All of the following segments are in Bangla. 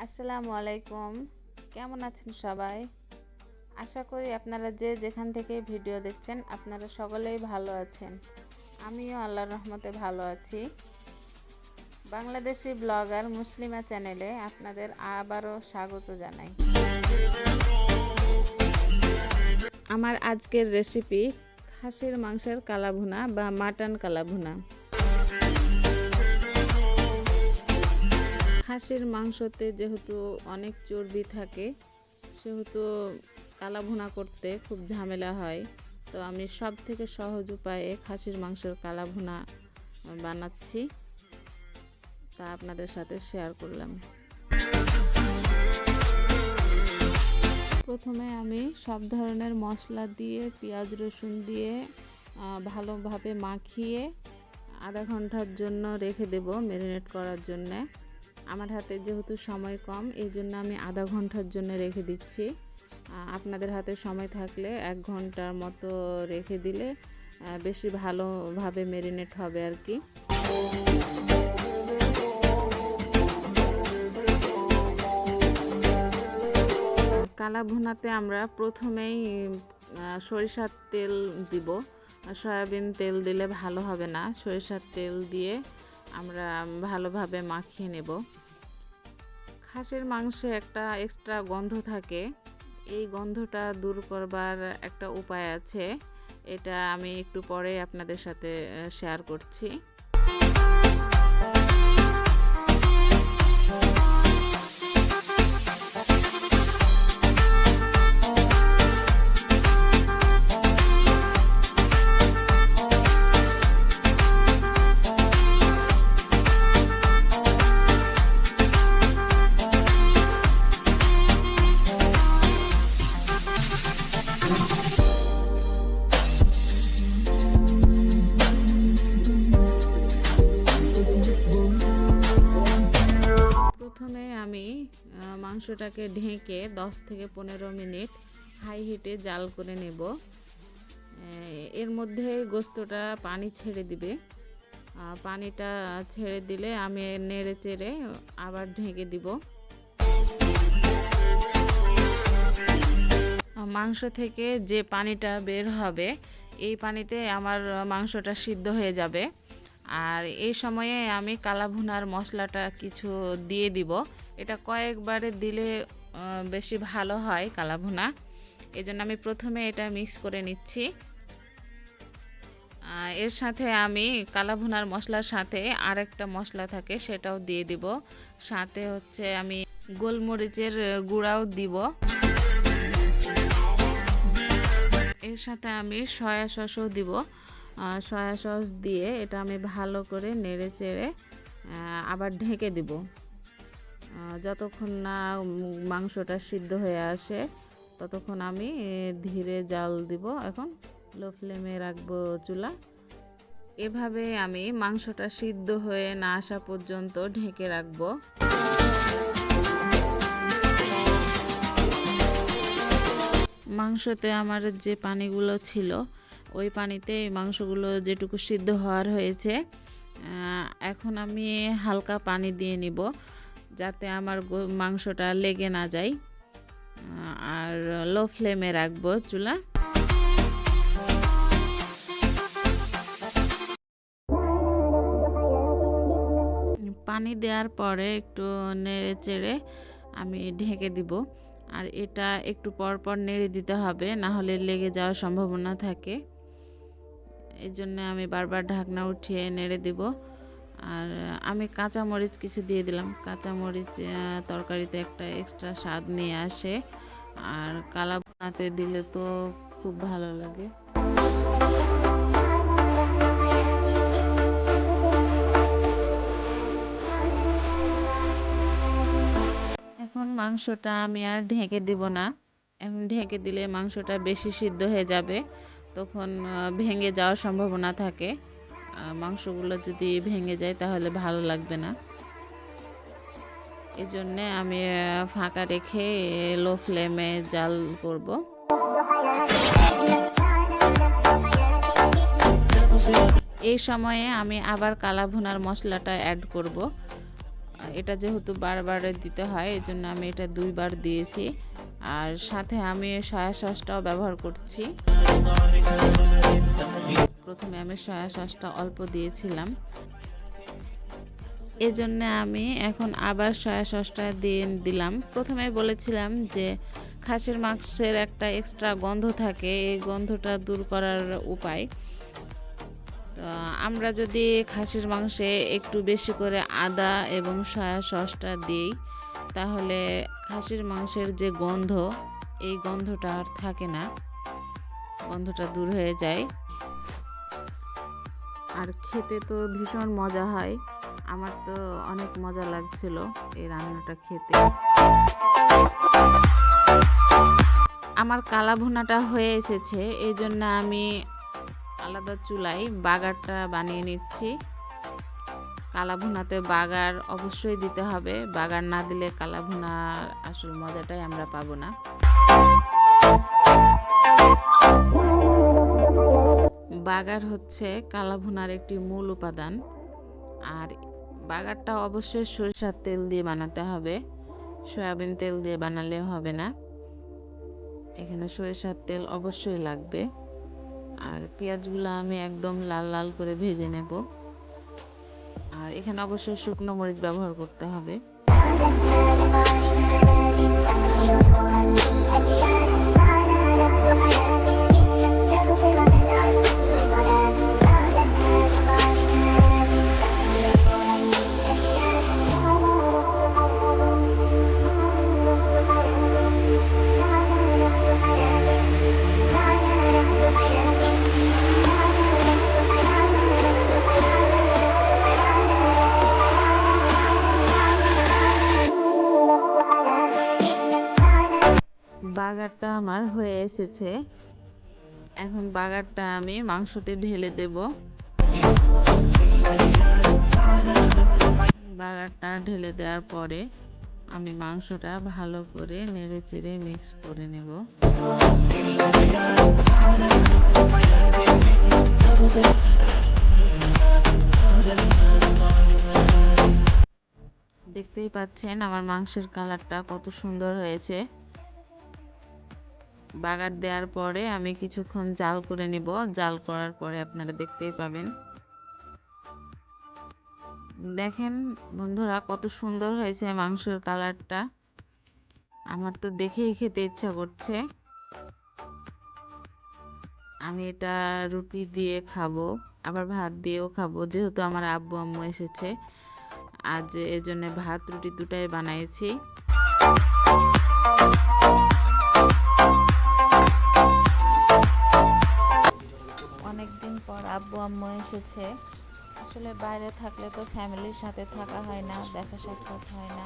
আসসালামু আলাইকুম। কেমন আছেন সবাই? আশা করি আপনারা যে যেখান থেকে ভিডিও দেখছেন আপনারা সকলেই ভালো আছেন। আমিও আল্লাহর রহমতে ভালো আছি। বাংলাদেশি ব্লগার মুসলিমা চ্যানেলে আপনাদের আবারও স্বাগত জানাই। আমার আজকের রেসিপি খাসির মাংসের কালাভুনা বা মাটন কালাভুনা। খাসির মাংসতে যেহেতু অনেক চর্বি থাকে সেহেতু কালাভুনা করতে খুব ঝামেলা হয়, তো আমি সব থেকে সহজ উপায়ে খাসির মাংসের কালাভুনা বানাচ্ছি, তা আপনাদের সাথে শেয়ার করলাম। প্রথমে আমি সব ধরনের মশলা দিয়ে পেঁয়াজ রসুন দিয়ে ভালোভাবে মাখিয়ে আধা ঘন্টার জন্য রেখে দেব ম্যারিনেট করার জন্যে। আমার হাতে যেহেতু সময় কম এই জন্য আমি আধা ঘন্টার জন্য রেখে দিচ্ছি। আপনাদের হাতে সময় থাকলে 1 ঘন্টার মতো রেখে দিলে বেশি ভালোভাবে ম্যারিনেট হবে আর কি। কালা ভুনাতে আমরা প্রথমেই সরিষার তেল দিব। সয়াবিন তেল দিলে ভালো হবে না, সরিষার তেল দিয়ে আমরা ভালোভাবে মাখিয়ে নেব। খাসির মাংসে একটা এক্সট্রা গন্ধ থাকে, এই গন্ধটা দূর করবার একটা উপায় আছে, এটা আমি একটু পরে আপনাদের সাথে শেয়ার করছি। প্রথমে আমি মাংসটাকে ঢেকে 10 থেকে 15 মিনিট হাই হিটে জাল করে নেব। এর মধ্যে গোস্তটা পানি ছেড়ে দিবে। পানিটা ছেড়ে দিলে আমি নেড়ে চেড়ে আবার ঢেকে দিব। মাংস থেকে যে পানিটা বের হবে এই পানিতে আমার মাংসটা সিদ্ধ হয়ে যাবে। আর এই সময়ে আমি কালাভুনার মশলাটা কিছু দিয়ে দিব। এটা কয়েকবারে দিলে বেশি ভালো হয় কালাভুনা, এই জন্য আমি প্রথমে এটা মিক্স করে নিচ্ছি। এর সাথে আমি কালাভুনার মশলার সাথে আরেকটা মশলা থাকে সেটাও দিয়ে দিব। সাথে হচ্ছে আমি গোলমরিচের গুঁড়াও দিব। এর সাথে আমি সয়া সসও দিব। সয়া সস দিয়ে এটা আমি ভালো করে নেড়ে চেড়ে আবার ঢেকে দিব যতক্ষণ না মাংসটা সিদ্ধ হয়ে আসে ততক্ষণ আমি ধীরে জাল দিব। এখন লো ফ্লেমে রাখবো চুলা। এভাবে আমি মাংসটা সিদ্ধ হয়ে না আসা পর্যন্ত ঢেকে রাখবো। মাংসতে আমার যে পানিগুলো ছিল ওই পানিতে মাংসগুলো যেটুকু সিদ্ধ হওয়ার হয়েছে, এখন আমি হালকা পানি দিয়ে নিব যাতে আমার মাংসটা লেগে না যায়। আর লো ফ্লেমে রাখবো চুলা। পানি দেওয়ার পরে একটু নেড়ে চেড়ে আমি ঢেকে দিব। আর এটা একটু পর পর নেড়ে দিতে হবে, না হলে লেগে যাওয়ার সম্ভাবনা থাকে। এই জন্য আমি বারবার ঢাকনা উঠিয়ে নেড়ে দিব। আর আমি কাঁচামরিচ কিছু দিয়ে দিলাম। কাঁচামরিচ তরকারিতে একটা এক্সট্রা স্বাদ নিয়ে আসে, আর কালাভুনাতে দিলে তো খুব ভালো লাগে। এখন মাংসটা আমি আর ঢেকে দিব না, এখন ঢেকে দিলে মাংসটা বেশি সিদ্ধ হয়ে যাবে, তখন ভেঙে যাওয়ার সম্ভাবনা থাকে। মাংসগুলো যদি ভেঙে যায় তাহলে ভালো লাগবে না, এই জন্যে আমি ফাঁকা রেখে লো ফ্লেমে জাল করব। এই সময়ে আমি আবার কালাভুনার মশলাটা অ্যাড করব। এটা যেহেতু বারবার দিতে হয় এই জন্য আমি এটা 2 বার দিয়েছি। আর সাথে আমি সয়া সসটাও ব্যবহার করছি। প্রথমে আমি সয়া সসটা অল্প দিয়েছিলাম, এজন্য আমি এখন আবার সয়া সসটা দিয়ে দিলাম। প্রথমে বলেছিলাম যে খাসির মাংসের একটা এক্সট্রা গন্ধ থাকে, এই গন্ধটা দূর করার উপায়, আমরা যদি খাসির মাংসে একটু বেশি করে আদা এবং সয়া সসটা দিই তাহলে খাসির মাংসের যে গন্ধ, এই গন্ধটা আর থাকে না, গন্ধটা দূর হয়ে যায়। আর খেতে তো ভীষণ মজা হয়, আমার তো অনেক মজা লাগছিল এই রান্নাটা খেতে। আমার কালা ভুনাটা হয়ে এসেছে, এই জন্য আমি আলাদা চুলায় বাগারটা বানিয়ে নিচ্ছি। কালা ভুনাতে বাগার অবশ্যই দিতে হবে, বাগার না দিলে কালা ভুনার আসল মজাটাই আমরা পাবো না। বাগার হচ্ছে কালা ভুনার একটি মূল উপাদান। আর বাগারটা অবশ্যই সরিষার তেল দিয়ে বানাতে হবে, সয়াবিন তেল দিয়ে বানালে হবে না, এখানে সরিষার তেল অবশ্যই লাগবে। আর পেঁয়াজগুলো আমি একদম লাল লাল করে ভেজে নেব। আর এখানে অবশ্যই শুকনো মরিচ ব্যবহার করতে হবে। বাগারটা আমার হয়ে এসেছে, এখন বাগারটা আমি মাংসতে ঢেলে দেব। বাগারটা ঢেলে দেওয়ার পরে আমি মাংসটা ভালো করে নেড়ে চেড়ে মিক্স করে নেব। দেখতেই পাচ্ছেন আমার মাংসের কালারটা কত সুন্দর হয়েছে। বাগার দেওয়ার পরে আমি কিছুক্ষণ জাল করে নিব, জাল করার পরে আপনারা দেখতেই পাবেন। দেখেন বন্ধুরা কত সুন্দর হয়েছে মাংসের কালারটা, আমার তো দেখেই খেতে ইচ্ছা করছে। আমি এটা রুটি দিয়ে খাবো, আবার ভাত দিয়েও খাবো, যেহেতু আমার আব্বু আম্মু এসেছে আজ, এজন্য ভাত রুটি দুটাই বানাইছি। অনেকদিন পর আব্বু আম্মু এসেছে, আসলে বাইরে থাকলে তো ফ্যামিলির সাথে থাকা হয় না, দেখা সাক্ষাৎ হয় না,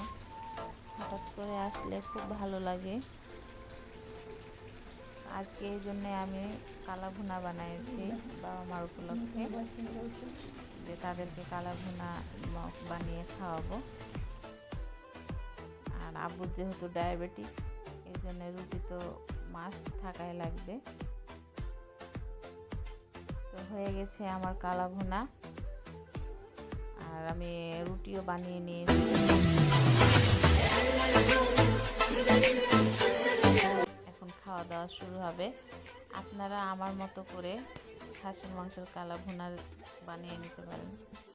হঠাৎ করে আসলে খুব ভালো লাগে। আজকে এই জন্যে আমি কালা ভুনা বানিয়েছি বাবা মার উপলক্ষে, যে তাদেরকে কালা ভুনা বানিয়ে খাওয়াবো। আর আব্বুর যেহেতু ডায়াবেটিস, এই জন্য রুটি তো মাস্ট থাকাই লাগবে। তো হয়ে গেছে আমার কালা ভুনা, আর আমি রুটিও বানিয়ে নিয়েছি। এখন খাওয়া দাওয়া শুরু হবে। আপনারা আমার মতো করে খাসির মাংসের কালা ভুনা বানিয়ে নিতে পারেন।